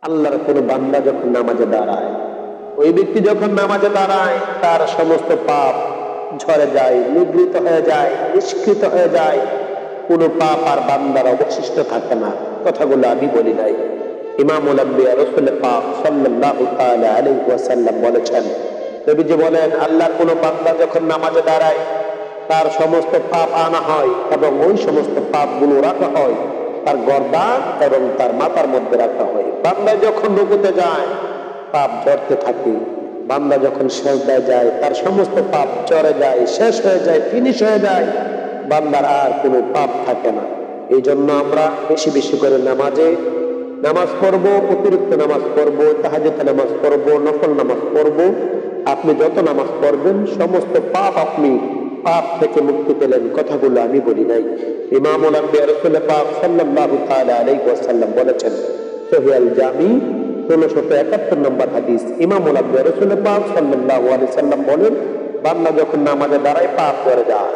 আল্লাহর কোন বান্দা যখন নামাজে দাঁড়ায়, ওই ব্যক্তি যখন নামাজে দাঁড়ায় তার সমস্ত পাপ ঝরে যায়, নিবৃত হয়ে যায়, নিষ্কৃত হয়ে যায়। কোন পাপ আর বান্দার অবশিষ্ট থাকে না। কথাগুলো আমি বলি নাই, ইমামুল আম্বিয়া রাসূল পাক সাল্লাল্লাহু তাআলা আলাইহি ওয়াসাল্লাম বলেছেন। নবীজি বলেন, আল্লাহর কোন বান্দা যখন নামাজে দাঁড়ায় তার সমস্ত পাপ আনা হয় এবং ওই সমস্ত পাপগুলো রাখা হয় তার গর্দান এবং তার মাথার মধ্যে রাখা হয়। বান্দা যখন রুকুতে যায় পাপ ঝরতে থাকে, বান্দা যখন সিজদায় যায় তার সমস্ত পাপ ঝরে যায়, শেষ হয়ে যায়, ফিনিশ হয়ে যায়, বান্দার আর কোনো পাপ থাকে না। এই জন্য আমরা বেশি বেশি করে নামাজ পড়ব, অতিরিক্ত নামাজ পড়ব, তাহাজ্জুদ নামাজ পড়ব, নফল নামাজ পড়ব। আপনি যত নামাজ পড়বেন সমস্ত পাপ থেকে মুক্তি পেলেন। কথাগুলো আমি বলি নাই, ইমামুল আম্বিয়া রাসূল পাক সাল্লাল্লাহু তাআলা আলাইহি ওয়াসাল্লাম বলেছেন। সহিহ আল জামি 1671 নম্বর হাদিস। ইমামুল আম্বিয়া রাসূল পাক সাল্লাল্লাহু আলাইহি ওয়াসাল্লাম বলেন, বান্দা যখন নামাজে দাঁড়ায় পাপ করে যায়।